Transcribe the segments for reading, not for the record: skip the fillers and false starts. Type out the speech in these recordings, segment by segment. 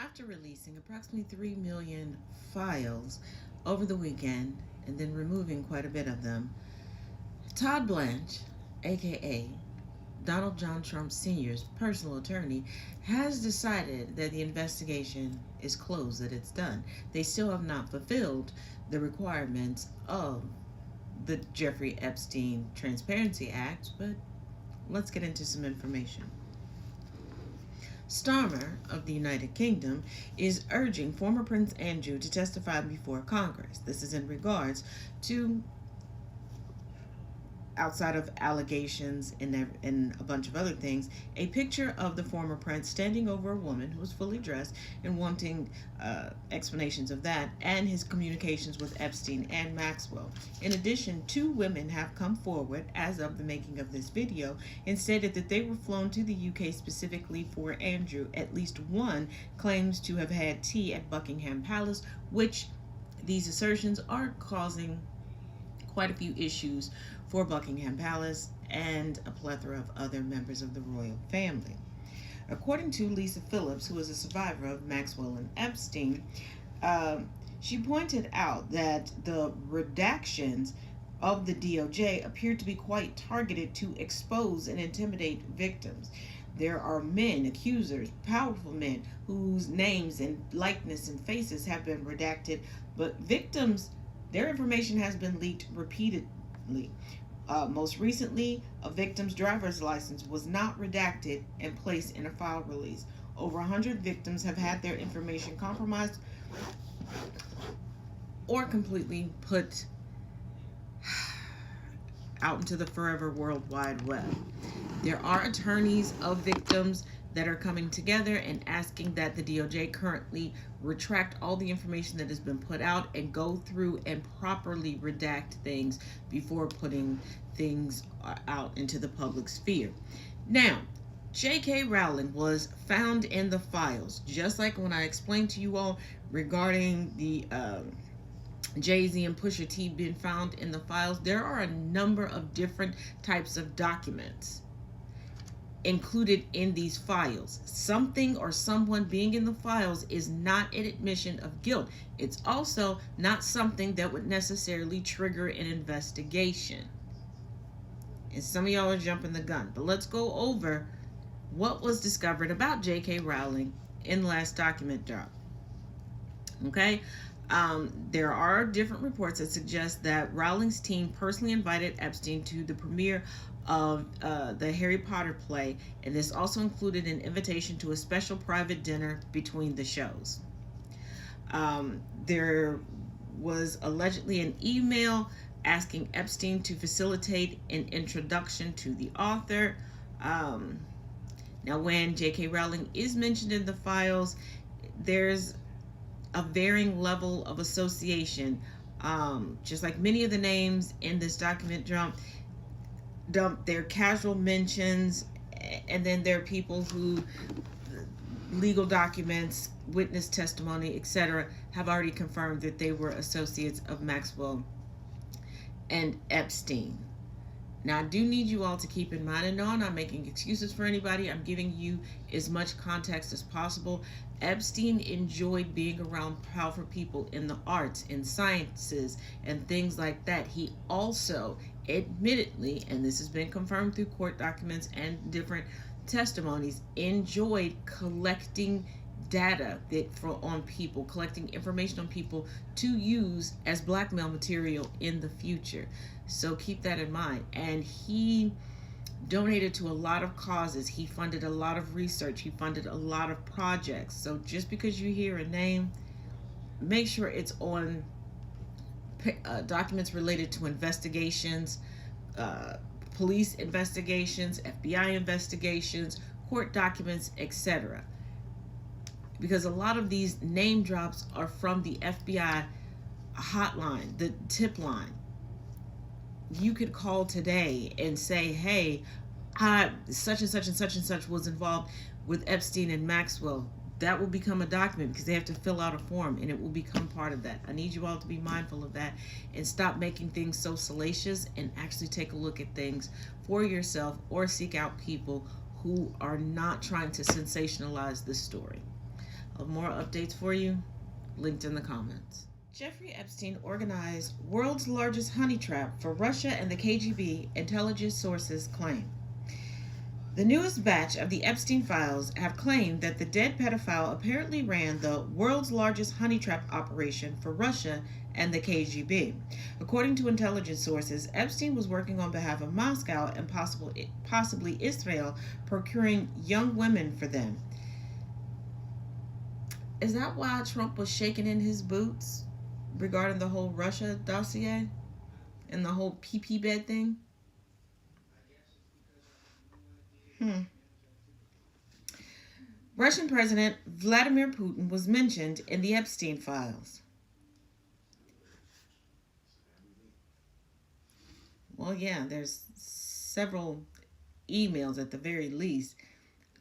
After releasing approximately 3 million files over the weekend and then removing quite a bit of them, Todd Blanche, aka Donald John Trump Sr.'s personal attorney, has decided that the investigation is closed, that it's done. They still have not fulfilled the requirements of the Jeffrey Epstein Transparency Act, but let's get into some information. Starmer of the United Kingdom is urging former Prince Andrew to testify before Congress. This is in regards to, outside of allegations and a bunch of other things, a picture of the former prince standing over a woman who was fully dressed and wanting explanations of that and his communications with Epstein and Maxwell. In addition, two women have come forward as of the making of this video and stated that they were flown to the UK specifically for Andrew. At least one claims to have had tea at Buckingham Palace, which these assertions are causing quite a few issues for Buckingham Palace and a plethora of other members of the royal family. According to Lisa Phillips, who is a survivor of Maxwell and Epstein, she pointed out that the redactions of the DOJ appeared to be quite targeted to expose and intimidate victims. There are men, accusers, powerful men, whose names and likeness and faces have been redacted, but victims, their information has been leaked repeatedly. Most recently, a victim's driver's license was not redacted and placed in a file release. Over 100 victims have had their information compromised or completely put out into the forever World Wide Web. There are attorneys of victims that are coming together and asking that the DOJ currently retract all the information that has been put out and go through and properly redact things before putting things out into the public sphere. Now, J.K. Rowling was found in the files, just like when I explained to you all regarding the Jay-Z and Pusha T being found in the files. There are a number of different types of documents included in these files. Something or someone being in the files is not an admission of guilt. It's also not something that would necessarily trigger an investigation. And some of y'all are jumping the gun. But let's go over what was discovered about J.K. Rowling in the last document drop. Okay? There are different reports that suggest that Rowling's team personally invited Epstein to the premiere of the Harry Potter play, and this also included an invitation to a special private dinner between the shows. There was allegedly an email asking Epstein to facilitate an introduction to the author. Now, when J.K. Rowling is mentioned in the files, there's a varying level of association. Just like many of the names in this document dump, they're casual mentions, and then there are people who legal documents, witness testimony, etc. have already confirmed that they were associates of Maxwell and Epstein. Now, I do need you all to keep in mind, and no, I'm not making excuses for anybody. I'm giving you as much context as possible. Epstein enjoyed being around powerful people in the arts, in sciences, and things like that. He also, admittedly, and this has been confirmed through court documents and different testimonies, enjoyed collecting data on people, collecting information on people to use as blackmail material in the future. So keep that in mind. And he donated to a lot of causes. He funded a lot of research. He funded a lot of projects. So just because you hear a name, make sure it's on documents related to investigations, police investigations, FBI investigations, court documents, etc. Because a lot of these name drops are from the FBI hotline, the tip line. You could call today and say, hey, such and such and such and such was involved with Epstein and Maxwell. That will become a document because they have to fill out a form, and it will become part of that. I need you all to be mindful of that and stop making things so salacious and actually take a look at things for yourself, or seek out people who are not trying to sensationalize this story. More updates for you, linked in the comments. Jeffrey Epstein organized world's largest honey trap for Russia and the KGB, intelligence sources claim. The newest batch of the Epstein files have claimed that the dead pedophile apparently ran the world's largest honey trap operation for Russia and the KGB. According to intelligence sources, Epstein was working on behalf of Moscow and possibly Israel, procuring young women for them. Is that why Trump was shaking in his boots regarding the whole Russia dossier and the whole PP bed thing? Russian President Vladimir Putin was mentioned in the Epstein files. Well, yeah, there's several emails at the very least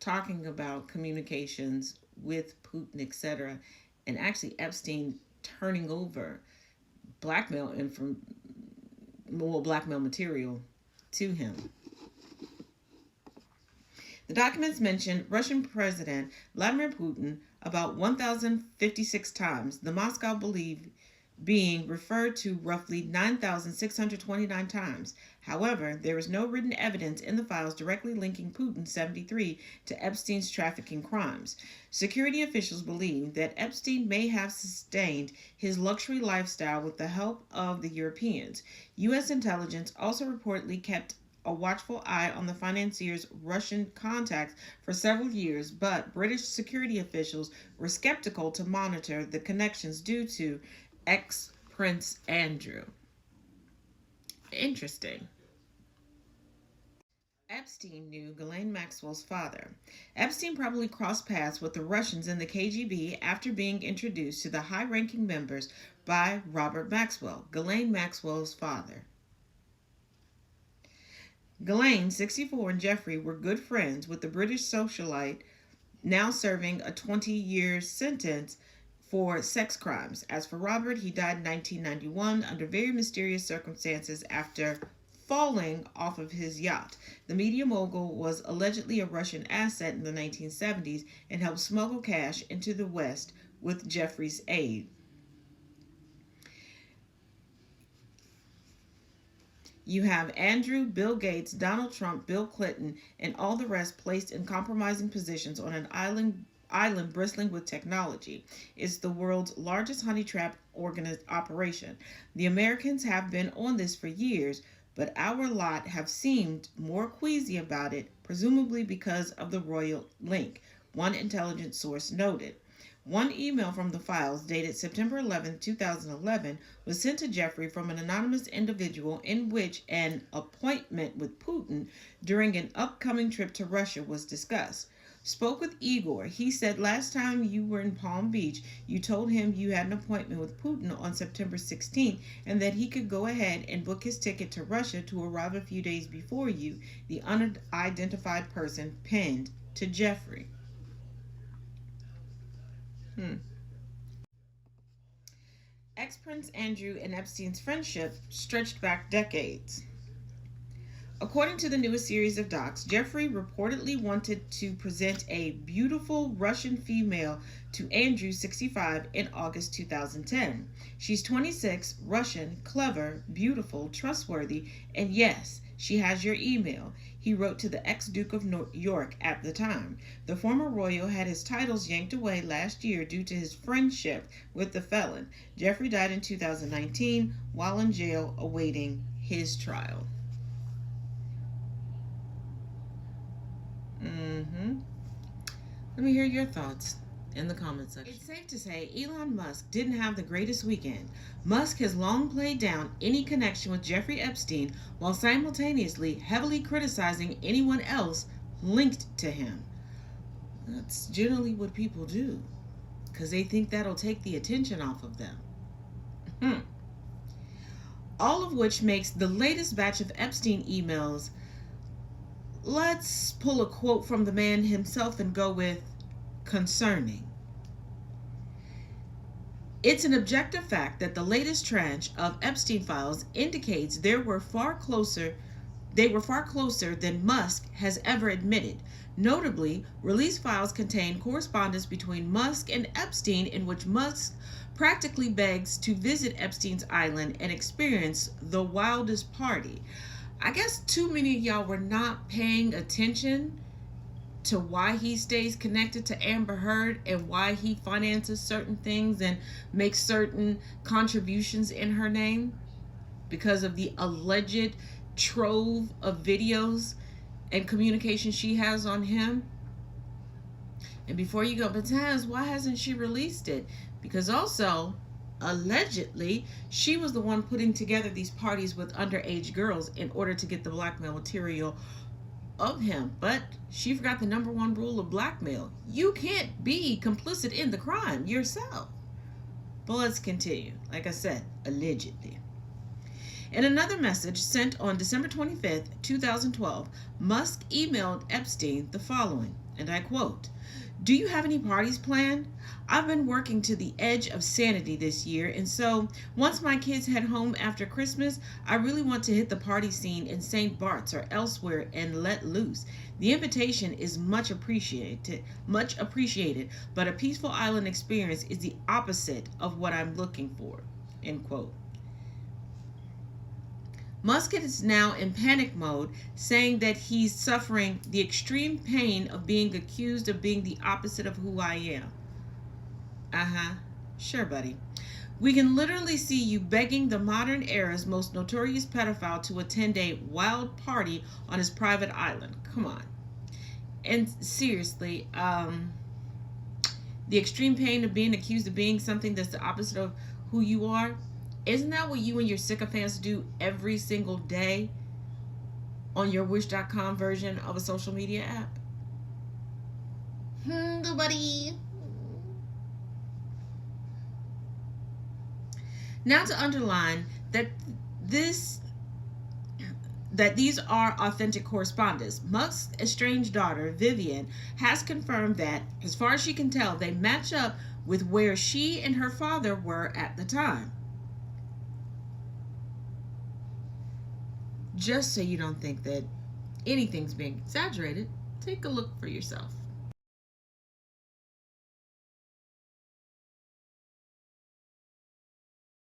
talking about communications with Putin, etc., and actually Epstein turning over blackmail material to him. The documents mentioned Russian President Vladimir Putin about 1,056 times, the Moscow believed being referred to roughly 9,629 times. However, there is no written evidence in the files directly linking Putin, 73, to Epstein's trafficking crimes. Security officials believe that Epstein may have sustained his luxury lifestyle with the help of the Europeans. U.S. intelligence also reportedly kept a watchful eye on the financier's Russian contacts for several years, but British security officials were skeptical to monitor the connections due to ex-Prince Andrew. Interesting. Epstein knew Ghislaine Maxwell's father. Epstein probably crossed paths with the Russians in the KGB after being introduced to the high-ranking members by Robert Maxwell, Ghislaine Maxwell's father. Ghislaine, 64, and Jeffrey were good friends with the British socialite, now serving a 20-year sentence for sex crimes. As for Robert, he died in 1991 under very mysterious circumstances after falling off of his yacht. The media mogul was allegedly a Russian asset in the 1970s and helped smuggle cash into the West with Jeffrey's aid. You have Andrew, Bill Gates, Donald Trump, Bill Clinton, and all the rest placed in compromising positions on an island bristling with technology. It's the world's largest honey trap operation. The Americans have been on this for years, but our lot have seemed more queasy about it, presumably because of the royal link, one intelligence source noted. One email from the files, dated September 11, 2011, was sent to Jeffrey from an anonymous individual in which an appointment with Putin during an upcoming trip to Russia was discussed. Spoke with Igor. He said last time you were in Palm Beach, you told him you had an appointment with Putin on September 16th and that he could go ahead and book his ticket to Russia to arrive a few days before you, the unidentified person pinned to Jeffrey. Ex-Prince Andrew and Epstein's friendship stretched back decades. According to the newest series of docs, Jeffrey reportedly wanted to present a beautiful Russian female to Andrew, 65, in August 2010. She's 26, Russian, clever, beautiful, trustworthy, and yes, she has your email, he wrote to the ex-Duke of York at the time. The former royal had his titles yanked away last year due to his friendship with the felon. Jeffrey died in 2019 while in jail awaiting his trial. Let me hear your thoughts in the comment section. It's safe to say Elon Musk didn't have the greatest weekend. Musk has long played down any connection with Jeffrey Epstein while simultaneously heavily criticizing anyone else linked to him. That's generally what people do because they think that'll take the attention off of them. All of which makes the latest batch of Epstein emails. Let's pull a quote from the man himself and go with concerning. It's an objective fact that the latest tranche of Epstein files indicates there were far closer They were far closer than Musk has ever admitted. Notably, released files contain correspondence between Musk and Epstein in which Musk practically begs to visit Epstein's island and experience the wildest party. I guess too many of y'all were not paying attention to why he stays connected to Amber Heard and why he finances certain things and makes certain contributions in her name, because of the alleged trove of videos and communication she has on him. And before you go, but Taz, why hasn't she released it? Because also, allegedly, she was the one putting together these parties with underage girls in order to get the blackmail material of him. But she forgot the number one rule of blackmail: you can't be complicit in the crime yourself. But let's continue. Like I said, allegedly. In another message sent on December 25th, 2012, Musk emailed Epstein the following, and I quote, "Do you have any parties planned? I've been working to the edge of sanity this year, and so once my kids head home after Christmas, I really want to hit the party scene in St. Bart's or elsewhere and let loose. The invitation is much appreciated, but a peaceful island experience is the opposite of what I'm looking for." End quote. Musk is now in panic mode, saying that he's suffering the extreme pain of being accused of being the opposite of who I am. Sure, buddy. We can literally see you begging the modern era's most notorious pedophile to attend a wild party on his private island. Come on. And seriously, the extreme pain of being accused of being something that's the opposite of who you are, isn't that what you and your sycophants do every single day on your wish.com version of a social media app? Buddy. Now to underline that these are authentic correspondence. Musk's estranged daughter, Vivian, has confirmed that, as far as she can tell, they match up with where she and her father were at the time. Just so you don't think that anything's being exaggerated, take a look for yourself.